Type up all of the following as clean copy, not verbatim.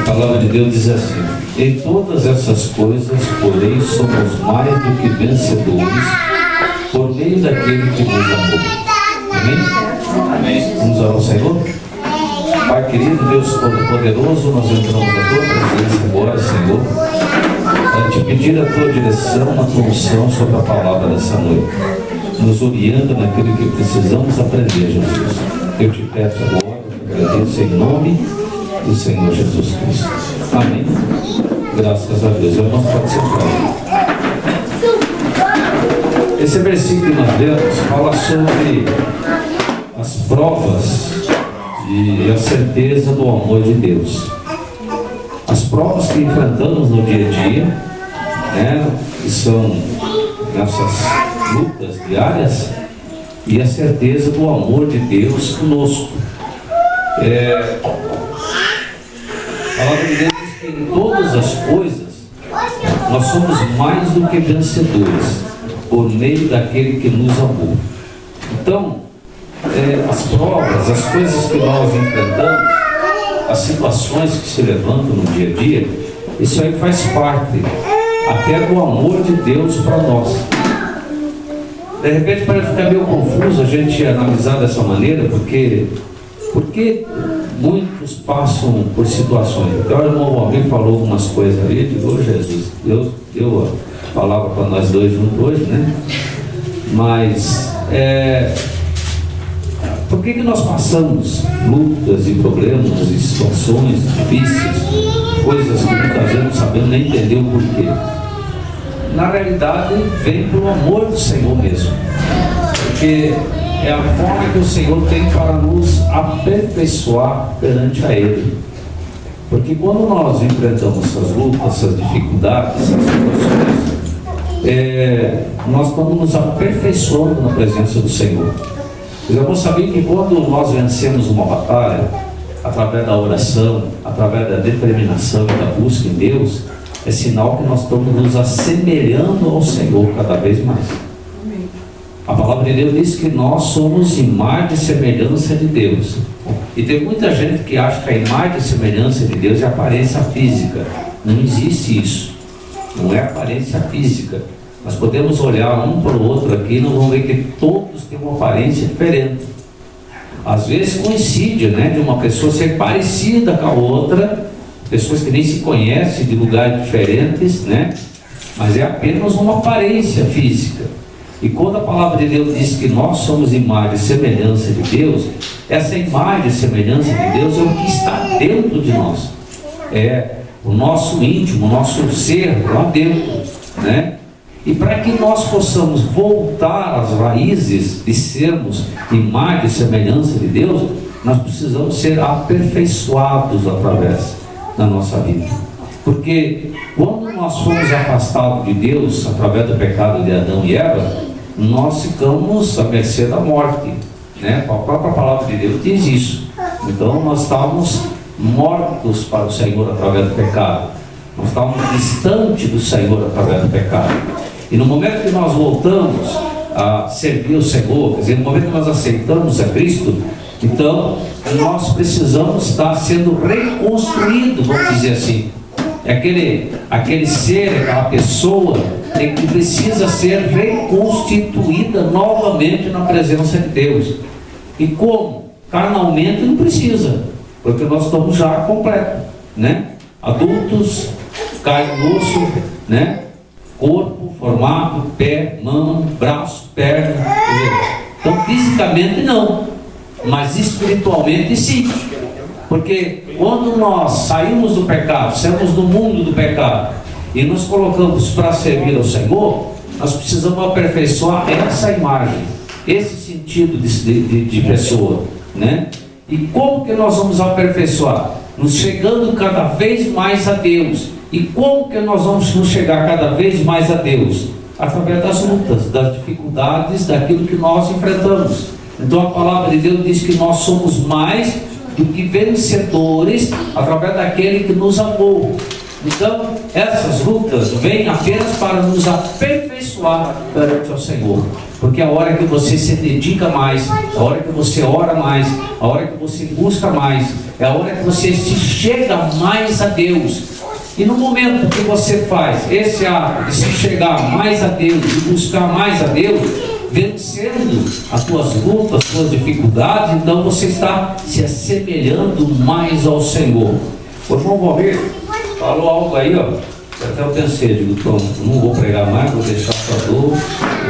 palavra de Deus diz assim: em todas essas coisas, porém, somos mais do que vencedores por meio daquele que nos amou. Amém? Amém. Vamos orar ao Senhor? Pai querido, Deus Todo-Poderoso, nós entramos na tua presença agora, Senhor, para te pedir a tua direção, a tua unção sobre a palavra dessa noite. Nos orienta naquilo que precisamos aprender, Jesus. Eu te peço agora, eu agradeço em nome do Senhor Jesus Cristo. Amém. Graças a Deus. Irmãos, pode sentar. Esse versículo que nós lemos fala sobre as provas e a certeza do amor de Deus. As provas que enfrentamos no dia a dia, né, que são nossas lutas diárias, e a certeza do amor de Deus conosco. A palavra de Deus diz que em todas as coisas nós somos mais do que vencedores por meio daquele que nos amou. Então, as provas, as coisas que nós enfrentamos, as situações que se levantam no dia a dia, isso aí faz parte até do amor de Deus para nós. De repente pode ficar meio confuso a gente analisar dessa maneira, porque muitos passam por situações. Então o irmão Almir falou algumas coisas ali, eu digo, Jesus, Deus deu a palavra para nós dois juntos hoje, né? Mas por que nós passamos lutas e problemas e situações difíceis, coisas que muitas vezes não sabemos nem entender o porquê? Na realidade, vem pelo amor do Senhor mesmo, porque é a forma que o Senhor tem para nos aperfeiçoar perante a Ele. Porque quando nós enfrentamos essas lutas, essas dificuldades, essas situações, nós estamos nos aperfeiçoando na presença do Senhor. Os irmãos sabem que quando nós vencemos uma batalha, através da oração, através da determinação e da busca em Deus, é sinal que nós estamos nos assemelhando ao Senhor cada vez mais. A palavra de Deus diz que nós somos imagem e semelhança de Deus. E tem muita gente que acha que a imagem e semelhança de Deus é aparência física. Não existe isso. Não é aparência física. Nós podemos olhar um para o outro aqui e nós vamos ver que todos têm uma aparência diferente. Às vezes coincide, né, de uma pessoa ser parecida com a outra, pessoas que nem se conhecem de lugares diferentes, né? Mas é apenas uma aparência física. E quando a palavra de Deus diz que nós somos imagem e semelhança de Deus, essa imagem e semelhança de Deus é o que está dentro de nós. É o nosso íntimo, o nosso ser lá dentro, né? E para que nós possamos voltar às raízes de sermos imagem e semelhança de Deus, nós precisamos ser aperfeiçoados através da nossa vida. Porque quando nós fomos afastados de Deus através do pecado de Adão e Eva, nós ficamos à mercê da morte, né? A própria palavra de Deus diz isso. Então nós estávamos mortos para o Senhor através do pecado. Nós estávamos distantes do Senhor através do pecado. E no momento que nós voltamos a servir o Senhor, quer dizer, no momento que nós aceitamos a Cristo, então nós precisamos estar sendo reconstruídos, vamos dizer assim. Aquele ser, aquela pessoa que precisa ser reconstituída novamente na presença de Deus. E como? Carnalmente não precisa, porque nós estamos já completos, né? Adultos, carne, osso, né? Corpo, formato, pé, mão, braço, perna. Então fisicamente não, mas espiritualmente sim. Porque quando nós saímos do pecado, saímos do mundo do pecado e nos colocamos para servir ao Senhor, nós precisamos aperfeiçoar essa imagem, esse sentido de pessoa, né? E como que nós vamos aperfeiçoar? Nos chegando cada vez mais a Deus. E como que nós vamos nos chegar cada vez mais a Deus? Através das lutas, das dificuldades, daquilo que nós enfrentamos. Então a palavra de Deus diz que nós somos mais do que vencedores através daquele que nos amou. Então essas lutas vêm apenas para nos aperfeiçoar abençoar perante ao Senhor. Porque a hora que você se dedica mais, a hora que você ora mais, a hora que você busca mais, é a hora que você se chega mais a Deus. E no momento que você faz esse ato de se chegar mais a Deus, de buscar mais a Deus, vencendo as tuas lutas, as tuas dificuldades, então você está se assemelhando mais ao Senhor. O irmão Valmir falou algo aí, ó. Até eu pensei, digo, pronto, não vou pregar mais, vou deixar só o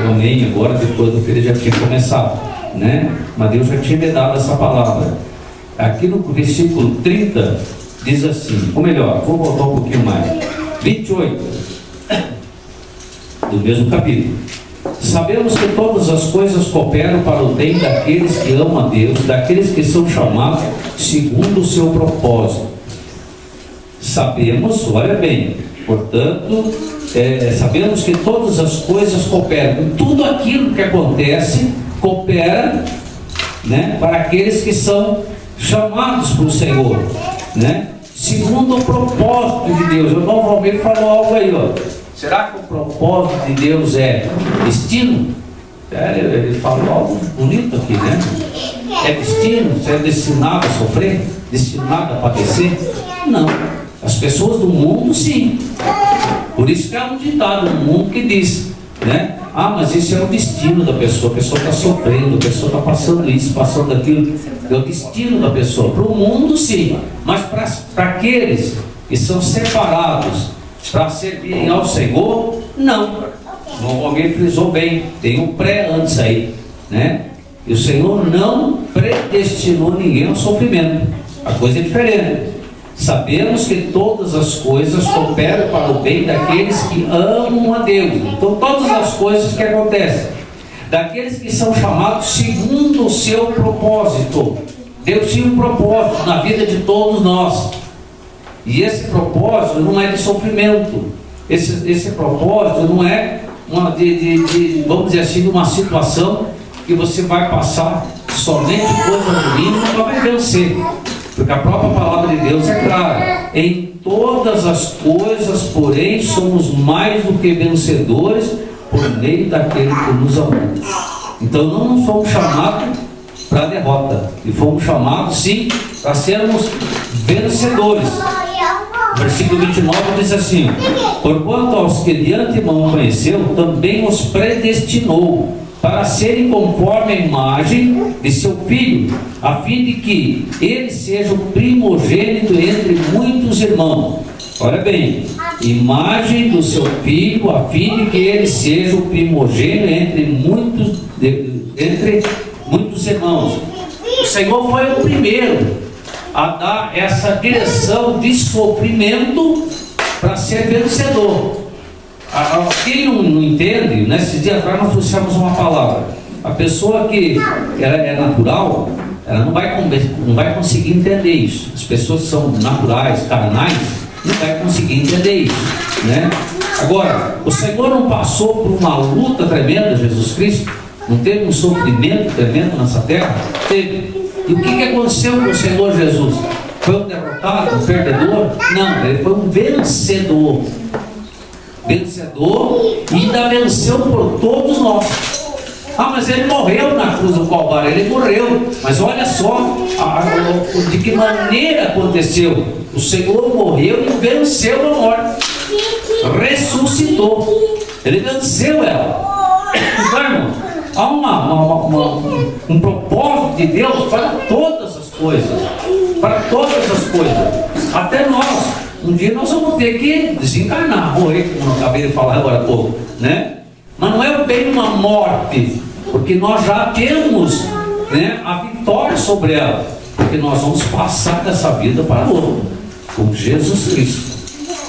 amém agora, depois do que ele já tinha começado, né? Mas Deus já tinha me dado essa palavra. Aqui no versículo 30 diz assim, ou melhor, vou voltar um pouquinho mais, 28 do mesmo capítulo. Sabemos que todas as coisas cooperam para o bem daqueles que amam a Deus, daqueles que são chamados segundo o seu propósito. Sabemos, olha bem, portanto, sabemos que todas as coisas cooperam, tudo aquilo que acontece coopera, né, para aqueles que são chamados por Senhor, né, segundo o propósito de Deus. O irmão Valmir falou algo aí, ó. Será que o propósito de Deus é destino? Ele falou algo bonito aqui, né? É destino? Você é destinado a sofrer? Destinado a padecer? Não. As pessoas do mundo, sim. Por isso que há um ditado no mundo que diz, né? Ah, mas isso é o destino da pessoa. A pessoa está sofrendo, a pessoa está passando isso, passando aquilo. É o destino da pessoa. Para o mundo, sim. Mas para aqueles que são separados para servirem ao Senhor, não. Alguém frisou bem, tem um pré antes aí, né? E o Senhor não predestinou ninguém ao sofrimento. A coisa é diferente. Sabemos que todas as coisas cooperam para o bem daqueles que amam a Deus. Então todas as coisas que acontecem, daqueles que são chamados segundo o seu propósito. Deus tinha um propósito na vida de todos nós. E esse propósito não é de sofrimento. Esse propósito não é vamos dizer assim, de uma situação que você vai passar somente coisa ruim e não vai vencer. Porque a própria palavra de Deus é clara. Em todas as coisas, porém, somos mais do que vencedores por meio daquele que nos amou. Então não fomos chamados para a derrota. E fomos chamados, sim, para sermos vencedores. Versículo 29 diz assim: porquanto aos que de antemão conheceu, também os predestinou para serem conforme a imagem de seu Filho, a fim de que ele seja o primogênito entre muitos irmãos. Olha bem, imagem do seu Filho, a fim de que ele seja o primogênito entre muitos irmãos. O Senhor foi o primeiro a dar essa direção de sofrimento para ser vencedor. Quem não entende, nesses dias atrás nós trouxemos uma palavra. A pessoa que ela é natural, ela não vai conseguir entender isso. As pessoas que são naturais, carnais, não vai conseguir entender isso, né? Agora, o Senhor não passou por uma luta tremenda, Jesus Cristo? Não teve um sofrimento tremendo nessa terra? Teve. E o que aconteceu com o Senhor Jesus? Foi um derrotado, um perdedor? Não, ele foi um vencedor. Vencedor, e ainda venceu por todos nós. Ah, mas ele morreu na cruz do Calvário. Ele morreu. Mas olha só de que maneira aconteceu. O Senhor morreu e venceu a morte. Ressuscitou. Ele venceu ela. Então, irmão, há um propósito de Deus para todas as coisas. Para todas as coisas. Até nós. Um dia nós vamos ter que desencarnar, morrer, como eu acabei de falar agora há pouco, né? Mas não é bem uma morte, porque nós já temos, né, a vitória sobre ela, porque nós vamos passar dessa vida para outra, com Jesus Cristo.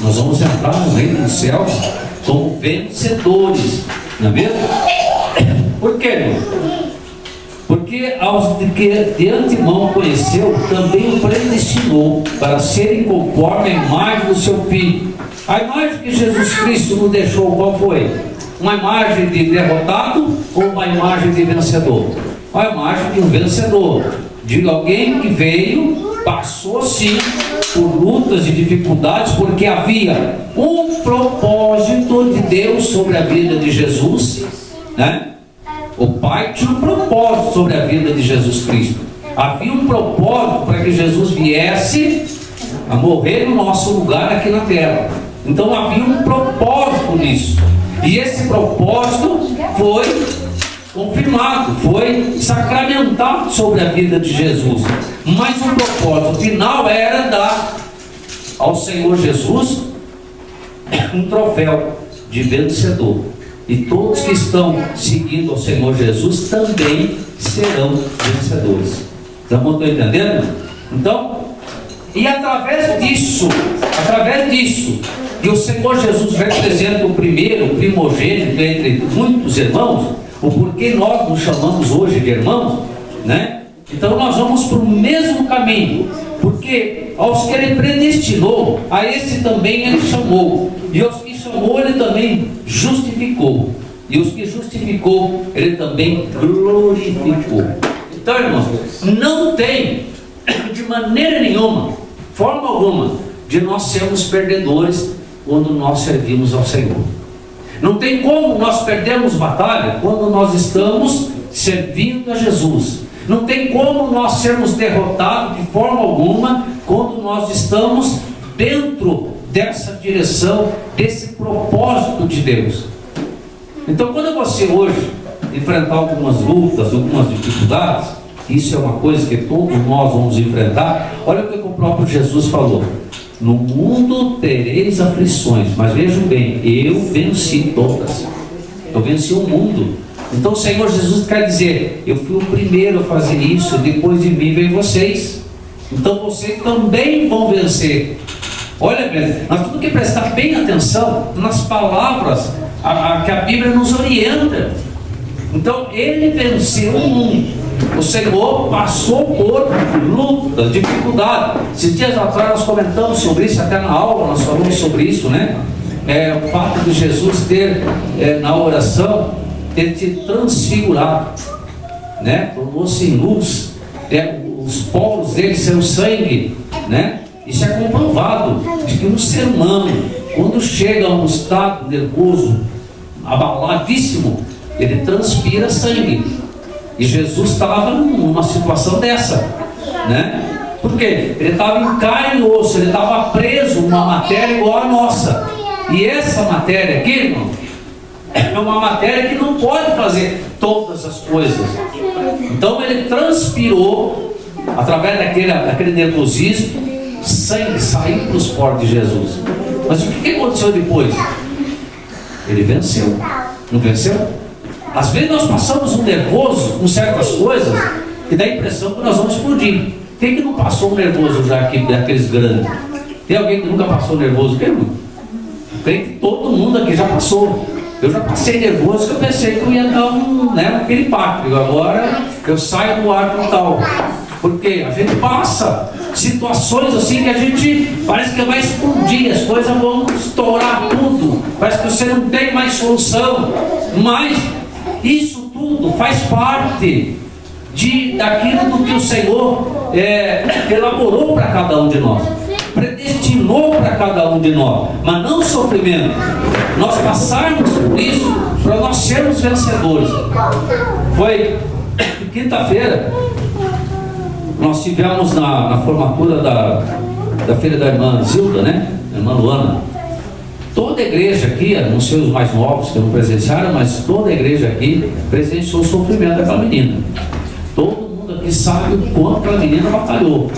Nós vamos entrar no reino dos céus como vencedores, não é mesmo? Por quê, irmão? Porque aos que de antemão conheceu, também o predestinou para serem conforme a imagem do seu Filho. A imagem que Jesus Cristo nos deixou, qual foi? Uma imagem de derrotado ou uma imagem de vencedor? Uma imagem de um vencedor. de alguém que veio, passou sim por lutas e dificuldades, porque havia um propósito de Deus sobre a vida de Jesus, né? O Pai tinha um propósito sobre a vida de Jesus Cristo. Havia um propósito para que Jesus viesse a morrer no nosso lugar aqui na terra. Então havia um propósito nisso. E esse propósito foi confirmado, foi sacramentado sobre a vida de Jesus. Mas o propósito final era dar ao Senhor Jesus um troféu de vencedor. E todos que estão seguindo ao Senhor Jesus também serão vencedores. Estão entendendo? Então, e através disso, que o Senhor Jesus representa o primeiro, o primogênito entre muitos irmãos, o porquê nós nos chamamos hoje de irmãos, né? Então nós vamos para o mesmo caminho, porque aos que Ele predestinou, a esse também Ele chamou, e aos que chamou Ele também justificou, e os que justificou Ele também glorificou. Então, irmãos, não tem de maneira nenhuma, forma alguma, de nós sermos perdedores quando nós servimos ao Senhor. Não tem como nós perdermos batalha quando nós estamos servindo a Jesus. Não tem como nós sermos derrotados de forma alguma quando nós estamos dentro dessa direção, desse propósito de Deus. Então, quando você hoje enfrentar algumas lutas, algumas dificuldades, isso é uma coisa que todos nós vamos enfrentar. Olha o que o próprio Jesus falou: no mundo tereis aflições, mas vejam bem, eu venci todas. Eu venci o mundo. Então o Senhor Jesus quer dizer: eu fui o primeiro a fazer isso, depois de mim vem vocês. Então vocês também vão vencer. Olha bem, nós temos que prestar bem atenção nas palavras que a Bíblia nos orienta. Então Ele venceu o mundo. O Senhor passou por lutas, dificuldades. Esses dias atrás nós comentamos sobre isso, até na aula nós falamos sobre isso, né? O fato de Jesus ter, na oração, ter se transfigurado, né? Tornou-se em luz, os poros dele são sangue, né? Isso é comprovado, de que um ser humano, quando chega a um estado nervoso, abaladíssimo, ele transpira sangue. E Jesus estava numa situação dessa, né? Por quê? Ele estava em carne e osso, ele estava preso numa matéria igual a nossa. E essa matéria aqui, irmão, é uma matéria que não pode fazer todas as coisas. Então ele transpirou, através daquele nervosismo, sangue saiu para os poros de Jesus. Mas o que aconteceu depois? Ele venceu. Não venceu? Às vezes nós passamos um nervoso com certas coisas que dá a impressão que nós vamos explodir. Quem que não passou um nervoso já aqui, daqueles grandes? Tem alguém que nunca passou nervoso? Creio que todo mundo aqui já passou. Eu já passei nervoso, que eu pensei que eu ia dar um piripaque. Agora eu saio do ar total. Porque a gente passa situações assim que a gente parece que vai explodir, as coisas vão estourar tudo. Parece que você não tem mais solução. Mas isso tudo faz parte daquilo do que o Senhor elaborou para cada um de nós, predestinou para cada um de nós, mas não sofrimento. Nós passarmos por isso para nós sermos vencedores. Foi quinta-feira, nós tivemos na formatura da filha da irmã Zilda, né? A irmã Luana. Toda a igreja aqui, não sei os mais novos que não presenciaram, mas toda a igreja aqui presenciou o sofrimento daquela menina. Todo mundo aqui sabe o quanto aquela menina batalhou.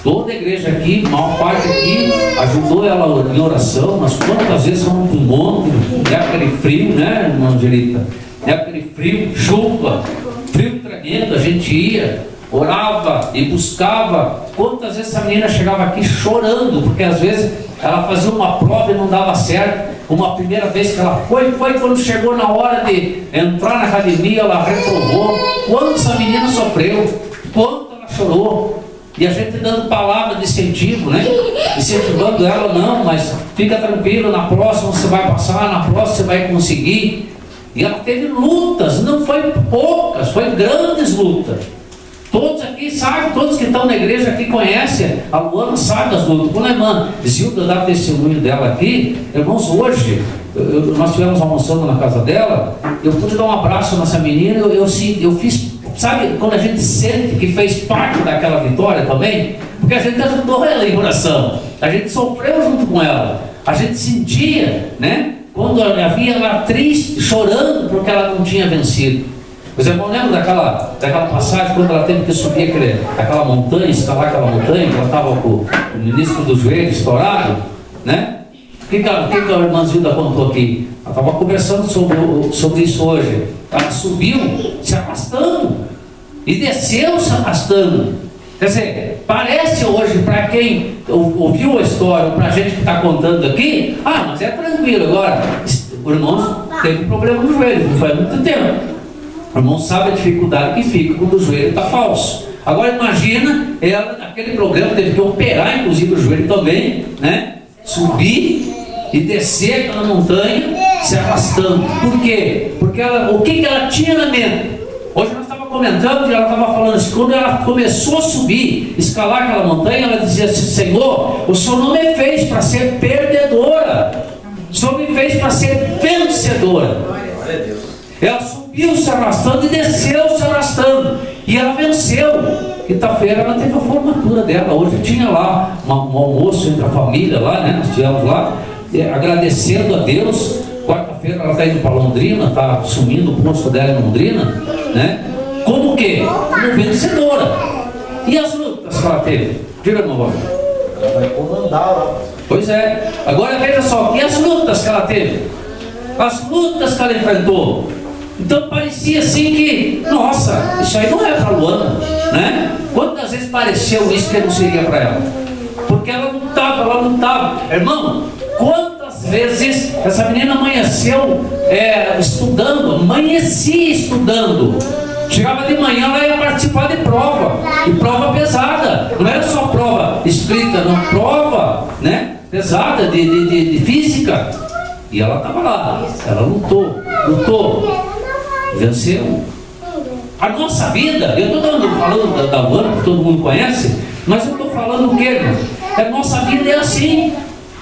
Toda a igreja aqui, maior parte aqui, ajudou ela em oração, mas quantas vezes vamos para um monte, época de frio, né, irmã Angelita? Época de frio, chuva, frio tremendo, a gente ia, orava e buscava. Quantas vezes essa menina chegava aqui chorando, porque às vezes ela fazia uma prova e não dava certo. Uma primeira vez que ela foi quando chegou na hora de entrar na academia, ela reprovou. Quanto essa menina sofreu, quanto ela chorou. E a gente dando palavra de incentivo, né? Incentivando ela: não, mas fica tranquilo, na próxima você vai passar, na próxima você vai conseguir. E ela teve lutas, não foi poucas, foi grandes lutas. Todos aqui sabe, todos que estão na igreja aqui conhecem, a Luana sabe das lutas. Quando a irmã Zilda dá testemunho dela aqui, irmãos, hoje, nós estivemos almoçando na casa dela, eu pude dar um abraço nessa menina, eu fiz, sabe, quando a gente sente que fez parte daquela vitória também, porque a gente ajudou ela em oração, a gente sofreu junto com ela, a gente sentia, né, quando ela via ela triste, chorando porque ela não tinha vencido. Os irmãos lembram daquela passagem quando ela teve que subir aquela montanha, escalar aquela montanha, que ela estava com o menisco do joelho estourado, né? O que a irmã Zilda contou aqui? Ela estava conversando sobre isso hoje. Ela subiu se arrastando e desceu se arrastando. Quer dizer, parece hoje, para quem ouviu a história, para a gente que está contando aqui, mas é tranquilo. Agora, o irmão teve problema no joelho, não foi há muito tempo. O irmão sabe a dificuldade que fica quando o joelho está falso. Agora imagina, ela, aquele problema, teve que operar inclusive o joelho também, né? Subir e descer aquela montanha se arrastando. Por quê? Porque o que ela tinha na mente? Hoje nós estávamos comentando e ela estava falando assim, quando ela começou a subir, escalar aquela montanha, ela dizia assim: Senhor, o Senhor não me fez para ser perdedora, o Senhor me fez para ser vencedora. Glória a Deus. Ela subiu se arrastando e desceu se arrastando. E ela venceu. Quinta-feira ela teve a formatura dela. Hoje tinha lá um almoço entre a família lá, né? Nós estivemos lá, agradecendo a Deus. Quarta-feira ela está indo para Londrina, está assumindo o posto dela em Londrina, né? Como o quê? Como vencedora. E as lutas que ela teve? Diga, meu irmão. Ela vai comandar lá. Pois é. Agora veja só, e as lutas que ela teve? As lutas que ela enfrentou. Então parecia assim que, nossa, isso aí não é para a Luana, né? Quantas vezes pareceu isso que não seria para ela? Porque ela lutava. Irmão, quantas vezes essa menina amanheceu estudando, amanhecia estudando. Chegava de manhã, ela ia participar de prova, e prova pesada, não era só prova escrita, não, prova, né, pesada de física. E ela estava lá, ela lutou, venceu. A nossa vida, eu estou falando da Luana, que todo mundo conhece, mas eu estou falando o que, irmão? A nossa vida é assim.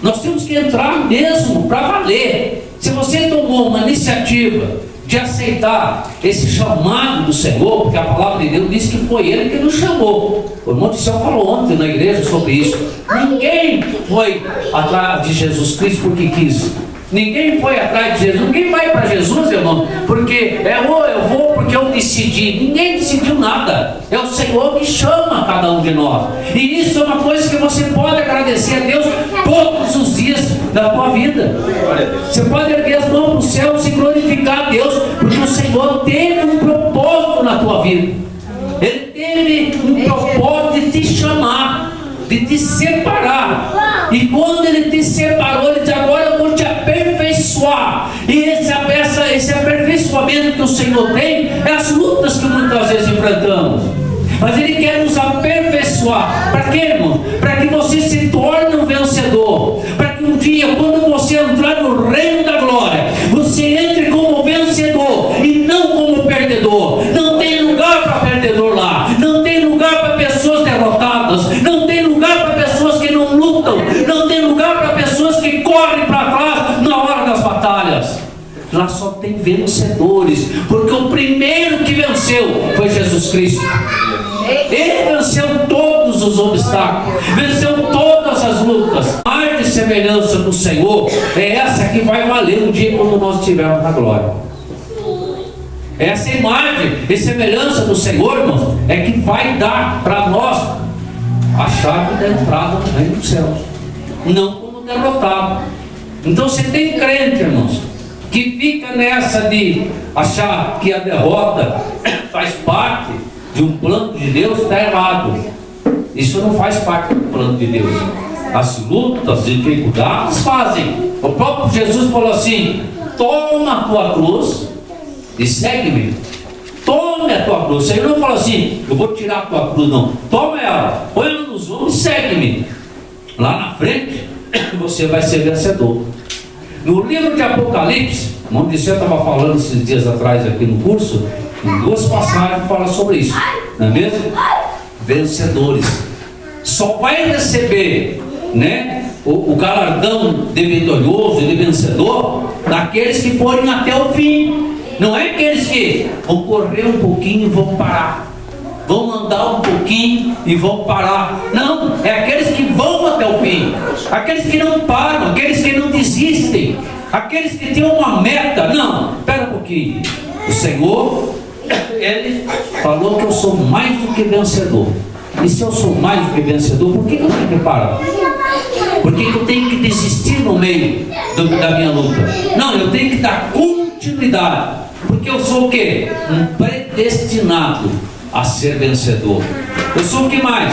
Nós temos que entrar mesmo para valer. Se você tomou uma iniciativa de aceitar esse chamado do Senhor, porque a palavra de Deus diz que foi Ele que nos chamou. O irmão do céu falou ontem na igreja sobre isso. Ninguém foi atrás de Jesus Cristo porque quis. Ninguém foi atrás de Jesus. Ninguém vai para Jesus, irmão, porque eu vou porque eu decidi. Ninguém decidiu nada. É o Senhor que chama cada um de nós. E isso é uma coisa que você pode agradecer a Deus todos os dias da tua vida. Você pode erguer as mãos para o céu e se glorificar a Deus, porque o Senhor teve um propósito na tua vida. Ele teve um propósito de te chamar, de te separar. E quando Ele te separou, Ele disse: agora eu vou te aperfeiçoar. E esse aperfeiçoamento que o Senhor tem é as lutas que muitas vezes enfrentamos. Mas Ele quer nos aperfeiçoar. Para quê, irmão? Para que você se torne um vencedor. Para que um dia, quando você entrar no reino da glória, você entre como vencedor e não como perdedor. Não tem lugar para perdedor lá. Não tem lugar para pessoas derrotadas. Não tem lugar para pessoas que não lutam. Não tem lugar para pessoas que correm para trás na hora das batalhas. Lá só tem vencedores, porque o primeiro que venceu foi Jesus Cristo. Ele venceu todos os obstáculos, venceu todas as lutas. A imagem de semelhança do Senhor é essa que vai valer um dia quando nós estivermos na glória. Essa imagem e semelhança do Senhor, irmãos, é que vai dar para nós a chave da entrada no reino dos céus, não como derrotado. Então, se tem crente, irmãos, que fica nessa de achar que a derrota faz parte de um plano de Deus, está errado. Isso não faz parte do plano de Deus. As lutas, as dificuldades fazem. O próprio Jesus falou assim: toma a tua cruz e segue-me. Tome a tua cruz. Ele não falou assim: eu vou tirar a tua cruz, não. Toma ela, põe ela nos ombros e segue-me. Lá na frente você vai ser vencedor. No livro de Apocalipse, o irmão Disseu estava falando esses dias atrás aqui no curso, em duas passagens fala sobre isso, não é mesmo? vencedores. Só vai receber, né, o galardão de vitorioso e de vencedor daqueles que forem até o fim. Não é aqueles que vão correr um pouquinho e vão parar, vão andar um pouquinho e vão parar. Não, é aqueles que vão até o fim, aqueles que não param, aqueles que não desistem, aqueles que têm uma meta. Não, espera um pouquinho. O Senhor, Ele falou que eu sou mais do que vencedor. E se eu sou mais do que vencedor, por que eu tenho que parar? Por que eu tenho que desistir no meio da minha luta? Não, eu tenho que dar continuidade. Porque eu sou o quê? Um predestinado a ser vencedor. Eu sou o que mais?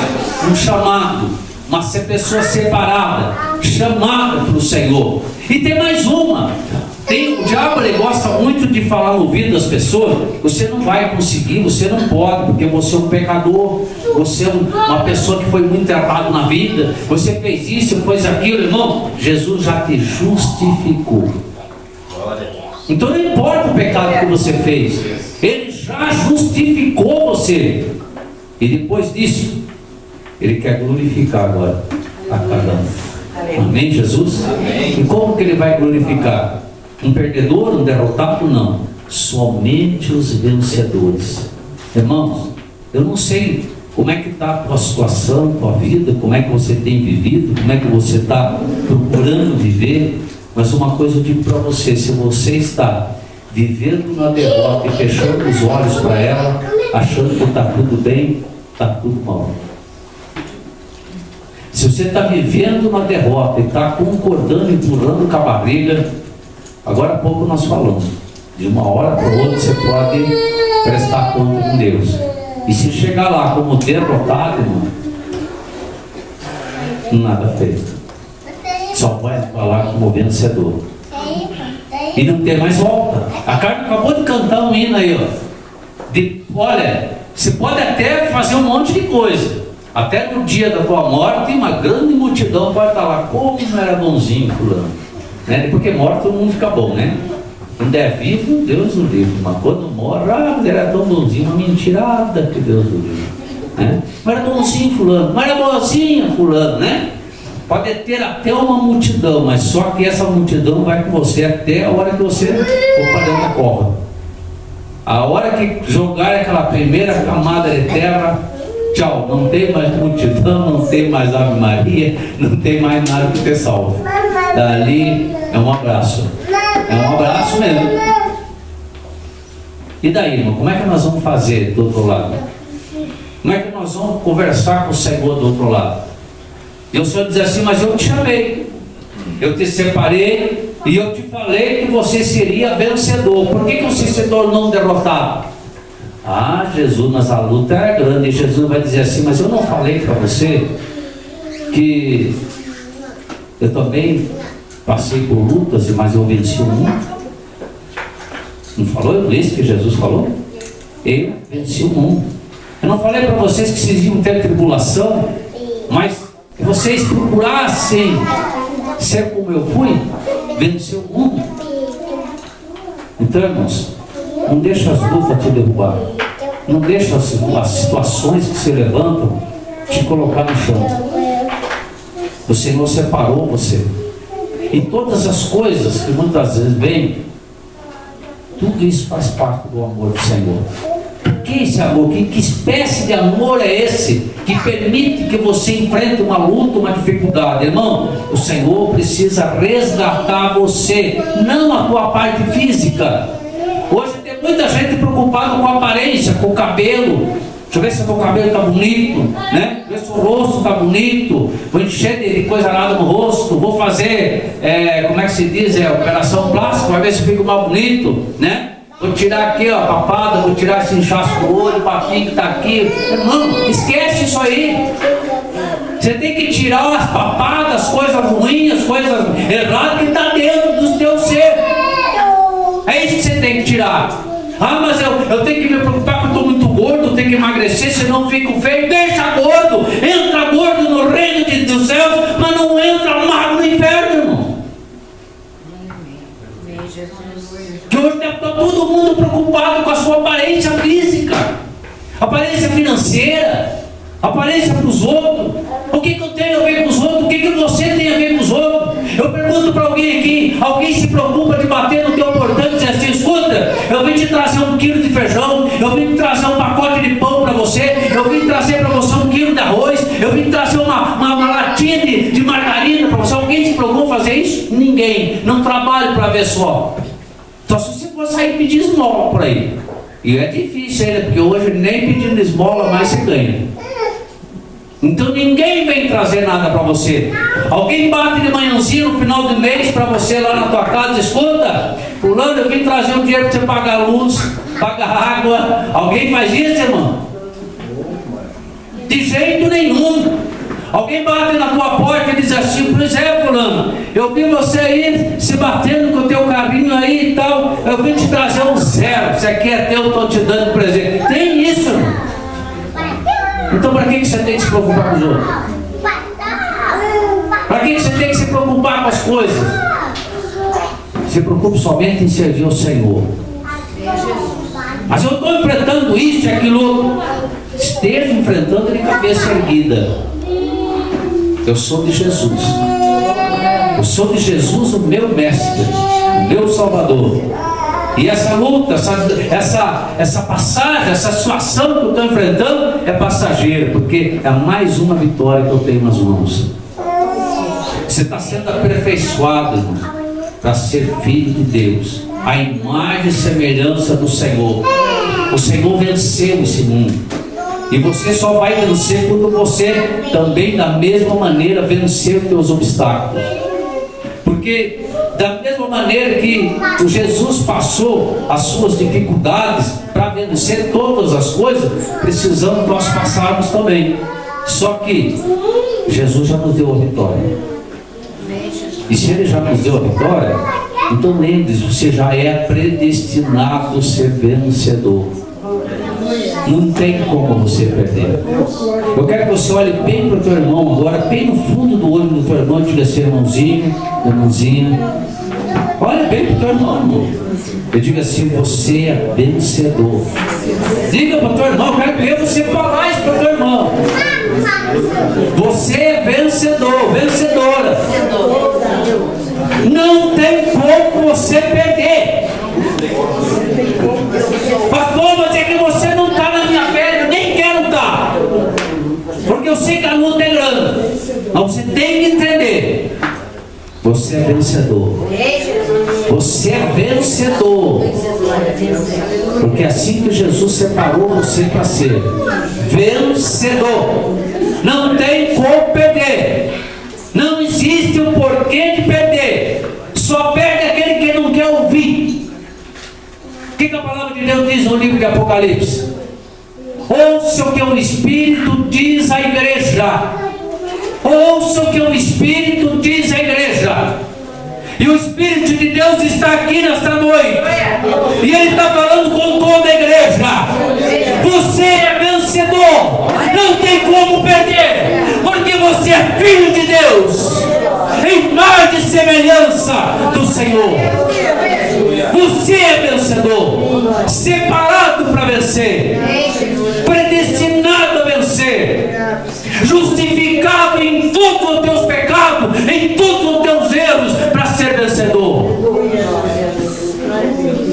Um chamado, uma pessoa separada, chamada para o Senhor. E tem mais uma. O diabo, ele gosta muito de falar no ouvido das pessoas: você não vai conseguir, você não pode, porque você é um pecador, você é uma pessoa que foi muito errado na vida, você fez isso, fez aquilo. Irmão, Jesus já te justificou. Então não importa o pecado que você fez, Ele já justificou você. E depois disso, Ele quer glorificar agora a cada um. Amém, Jesus? Amém. E como que Ele vai glorificar? Um perdedor, um derrotado? Não. Somente os vencedores. Irmãos, eu não sei como é que está a tua situação, a tua vida, como é que você tem vivido, como é que você está procurando viver. Mas uma coisa eu digo para você: se você está vivendo na derrota e fechando os olhos para ela, achando que está tudo bem, está tudo mal. Se você está vivendo na derrota e está concordando, empurrando com a barriga, agora há pouco nós falamos, de uma hora para outra você pode prestar conta com Deus. E se chegar lá como derrotado, irmão, nada feito. Só vai falar como vencedor. E não tem mais volta. A Carmen acabou de cantar um hino aí, ó. Olha, você pode até fazer um monte de coisa. Até no dia da tua morte, uma grande multidão pode estar lá: como era bonzinho fulano, né? Porque morto todo mundo fica bom, né? Quando é vivo, Deus o livre. Mas quando morre, mas ele era tão bonzinho. Uma mentirada que Deus o livre, né? Mas era bonzinho fulano, mas era bonzinha fulano, né? Pode ter até uma multidão, mas só que essa multidão vai com você até a hora que você for para dentro da cova. A hora que jogar aquela primeira camada de terra, tchau, não tem mais multidão, não tem mais Ave Maria, não tem mais nada que te salve. Dali é um abraço. É um abraço mesmo. E daí, irmão, como é que nós vamos fazer do outro lado? Como é que nós vamos conversar com o Senhor do outro lado? E o Senhor diz assim: mas eu te chamei, eu te separei e eu te falei que você seria vencedor. Por que você se tornou um derrotado? Ah, Jesus, mas a luta é grande. E Jesus vai dizer assim: mas eu não falei para você que eu também passei por lutas, mas eu venci o mundo? Não falou isso que Jesus falou? Eu venci o mundo. Eu não falei para vocês que vocês iam ter tribulação, mas que vocês procurassem ser como eu fui, vencer o mundo? Então, irmãos, não deixa as lutas te derrubar, não deixa as situações que se levantam te colocar no chão. O Senhor separou você, e todas as coisas que muitas vezes vêm, tudo isso faz parte do amor do Senhor. Que esse amor, que espécie de amor é esse que permite que você enfrente uma luta, uma dificuldade? Irmão, o Senhor precisa resgatar você, não a tua parte física. Hoje tem muita gente preocupada com a aparência, com o cabelo. Deixa eu ver se o meu cabelo está bonito, né? Ver se o rosto está bonito. Vou encher de coisa nada no rosto. Vou fazer, como é que se diz? Operação plástica, vai ver se fica mais bonito, né? Vou tirar aqui, ó, a papada, vou tirar esse inchaço do olho, o papinho que está aqui. Irmão, esquece isso aí. Você tem que tirar as papadas, as coisas ruins, as coisas erradas que está dentro do teu ser. É isso que você tem que tirar. Ah, mas eu tenho que me preocupar porque eu estou muito gordo, eu tenho que emagrecer, senão eu fico feio. Deixa gordo, entra gordo no reino dos céus, mas não entra magro no inferno, irmão. Que hoje está todo mundo preocupado com a sua aparência física, aparência financeira, Aparência para os outros. O que eu tenho a ver com os outros? O que você tem a ver com os outros? Eu pergunto para alguém aqui: alguém se preocupa de bater no teu portão e dizer assim: escuta, eu vim te trazer 1 quilo de feijão, eu vim te trazer um pacote de pão para você, eu vim trazer para você 1 quilo de arroz, eu vim trazer uma latinha de margarina para você? Alguém se preocupa em fazer isso? Ninguém. Não trabalho para ver só. Só se você for sair pedir esmola por aí. E é difícil ainda, porque hoje nem pedindo esmola mais você ganha. Então ninguém vem trazer nada para você. Alguém bate de manhãzinho no final do mês para você lá na tua casa: escuta, fulano, eu vim trazer um dinheiro para você pagar a luz, pagar a água. Alguém faz isso, irmão? De jeito nenhum. Alguém bate na tua porta e diz assim: pois é, fulano, eu vi você aí se batendo com o teu carrinho aí e tal, eu vim te trazer um zero, você quer ter, eu estou te dando presente. Tem isso, irmão? Então para que você tem que se preocupar com os outros? Para que você tem que se preocupar com as coisas? Se preocupe somente em servir ao Senhor. Mas eu estou enfrentando isso e aquilo. Esteja enfrentando de cabeça erguida. Eu sou de Jesus. Eu sou de Jesus, o meu mestre, o meu Salvador. E essa luta, essa passagem, essa situação que eu estou enfrentando é passageira, porque é mais uma vitória que eu tenho nas mãos. Você está sendo aperfeiçoado, irmão, para ser filho de Deus, a imagem e semelhança do Senhor. O Senhor venceu esse mundo. E você só vai vencer quando você também, da mesma maneira, vencer os teus obstáculos. Porque da mesma maneira que o Jesus passou as suas dificuldades para vencer todas as coisas, precisamos nós passarmos também. Só que Jesus já nos deu a vitória. E se Ele já nos deu a vitória, então lembre-se, você já é predestinado a ser vencedor. Não tem como você perder. Eu quero que você olhe bem para o teu irmão agora, bem no fundo do olho do teu irmão, e diga assim: irmãozinho, irmãzinha, olha bem para o teu irmão, irmão. Eu digo assim: você é vencedor. Diga para o teu irmão, eu quero ver você falar isso para o teu irmão. Você é vencedor, vencedora. Não tem como você perder. Pastor, mas é que você não está na minha pele. Eu nem quero estar, porque eu sei que a luta é grande. Mas você tem que entender: você é vencedor. Você é vencedor. Porque assim que Jesus separou você para ser vencedor, não tem como perder. Não existe um porquê de perder. Só perde aquele que não quer ouvir. O que a palavra de Deus diz no livro de Apocalipse? Ouça o que o Espírito diz à igreja. Ouça o que o Espírito diz à igreja. E o Espírito de Deus está aqui nesta noite. E Ele está falando com toda a igreja. Você é vencedor. Não tem como perder. Porque você é filho de Deus, imagem e semelhança do Senhor. Você é vencedor, separado para vencer, predestinado a vencer, justificado em todos os teus pecados, em todos os teus erros, para ser vencedor.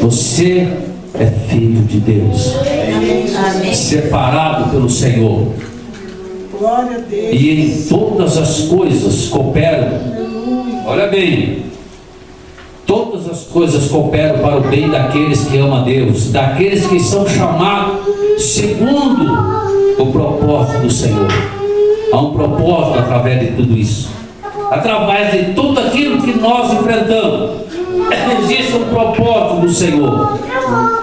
Você é filho de Deus, separado pelo Senhor. E em todas as coisas cooperam. Olha bem, todas as coisas cooperam para o bem daqueles que amam a Deus, daqueles que são chamados segundo o propósito do Senhor. Há um propósito através de tudo isso, através de tudo aquilo que nós enfrentamos. Existe um propósito do Senhor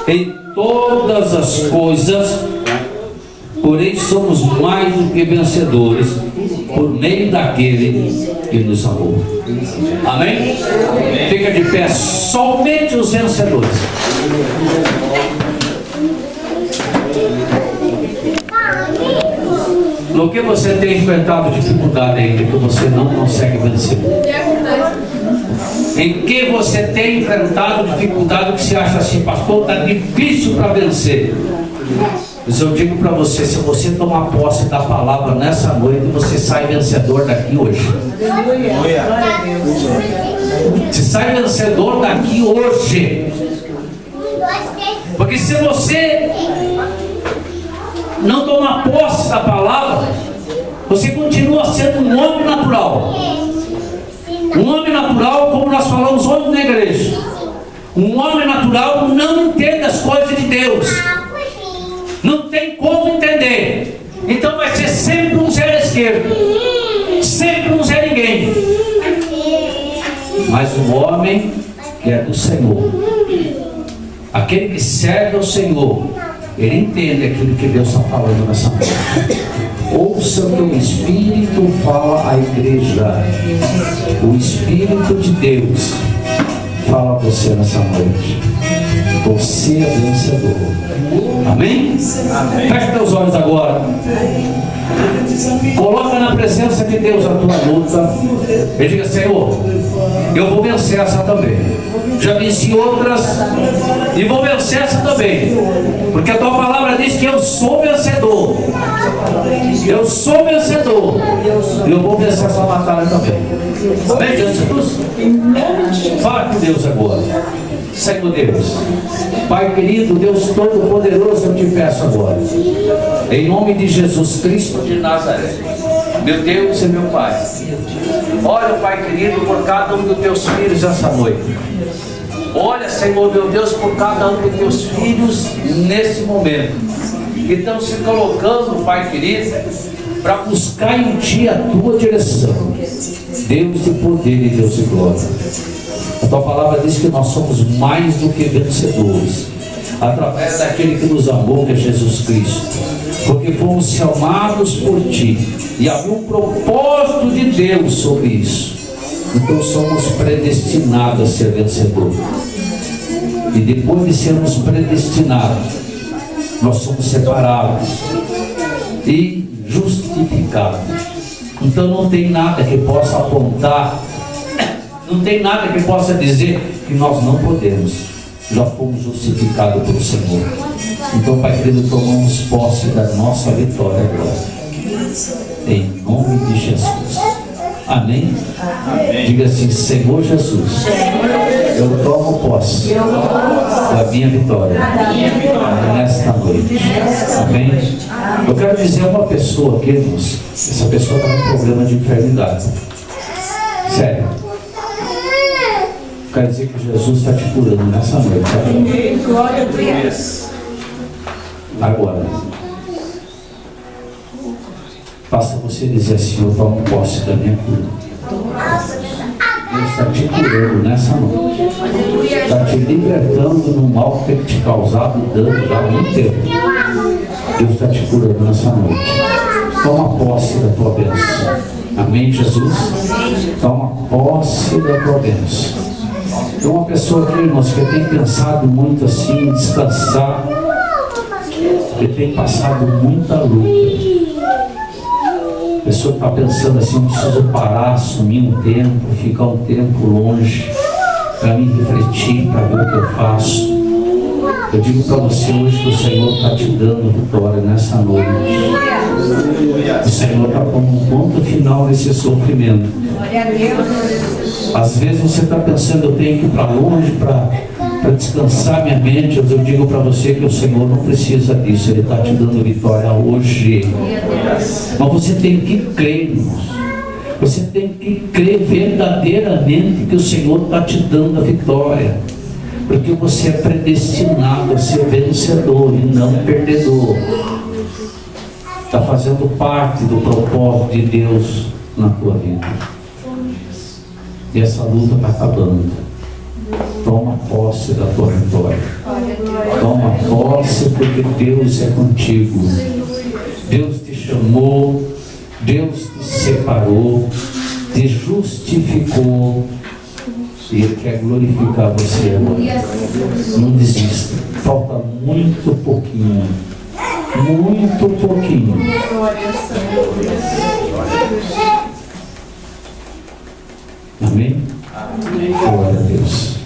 em todas as coisas. Porém somos mais do que vencedores por meio daquele que nos amou. Amém? Fica de pé, somente os vencedores. No que você tem enfrentado dificuldade ainda, que você não consegue vencer? Em que você tem enfrentado dificuldade que você acha assim: pastor, está difícil para vencer? Mas eu digo para você, se você tomar posse da palavra nessa noite, você sai vencedor daqui hoje. Você sai vencedor daqui hoje. Porque se você não tomar posse da palavra, você continua sendo um homem natural. Um homem natural, como nós falamos ontem na igreja. Um homem natural não entende as coisas de Deus. Não tem como entender. Então vai ser sempre um zero à esquerda. Sempre um zero ninguém. Mas o homem que é do Senhor, aquele que serve ao Senhor, ele entende aquilo que Deus está falando nessa noite. Ouça o que o Espírito fala à igreja. O Espírito de Deus fala a você nessa noite. Você é vencedor. Amém? Amém. Feche teus olhos agora. Coloca na presença de Deus a tua luta. E diga: Senhor, eu vou vencer essa também. Já venci outras e vou vencer essa também. Porque a tua palavra diz que eu sou vencedor. Eu sou vencedor. E eu vou vencer essa batalha também. Amém, Jesus? Fala com Deus agora. Senhor Deus, Pai querido, Deus Todo-Poderoso, eu te peço agora, em nome de Jesus Cristo de Nazaré, meu Deus e meu Pai, olha, Pai querido, por cada um dos teus filhos essa noite. Olha, Senhor, meu Deus, por cada um dos teus filhos nesse momento, que estão se colocando, Pai querido, para buscar em Ti a Tua direção. Deus de poder e Deus de glória. A Tua palavra diz que nós somos mais do que vencedores, através daquele que nos amou, que é Jesus Cristo. Porque fomos chamados por Ti, e havia um propósito de Deus sobre isso. Então somos predestinados a ser vencedores. E depois de sermos predestinados, nós somos separados e justificados. Então não tem nada que possa apontar, não tem nada que possa dizer que nós não podemos. Já fomos justificados pelo Senhor. Então, Pai querido, tomamos posse da nossa vitória agora, em nome de Jesus. Amém? Amém. Diga assim: Senhor Jesus, eu tomo posse da minha vitória nesta noite. Amém? Eu quero dizer a uma pessoa aqui, irmãos, essa pessoa está com problema de enfermidade. Sério. Quero dizer que Jesus está te curando nessa noite. Tá? Glória a Deus. Agora, basta você dizer assim: eu tomo posse da minha cura. Deus está te curando nessa noite. Está te libertando do mal que tem te causado dano já há muito tempo. Deus está te curando nessa noite. Toma posse da tua bênção. Amém, Jesus? Toma posse da tua bênção. Tem uma pessoa aqui, irmãos, que tem pensado muito assim em descansar, que tem passado muita luta. A pessoa está pensando assim: eu preciso parar, sumir um tempo, ficar um tempo longe, para me refletir, para ver o que eu faço. Eu digo para você hoje que o Senhor está te dando vitória nessa noite. O Senhor está pondo um ponto final nesse sofrimento. Às vezes você está pensando: eu tenho que ir para longe para descansar minha mente. Eu digo para você que o Senhor não precisa disso. Ele está te dando vitória hoje. Mas você tem que crer, irmãos. Você tem que crer verdadeiramente que o Senhor está te dando a vitória. Porque você é predestinado a ser vencedor e não perdedor. Está fazendo parte do propósito de Deus na tua vida. E essa luta está acabando. Toma posse da tua vitória. Toma posse, porque Deus é contigo. Deus te chamou, Deus te separou, te justificou, e Ele quer glorificar você agora. Não desista. Falta muito pouquinho. Muito pouquinho. Amém? Amém. Glória a Deus.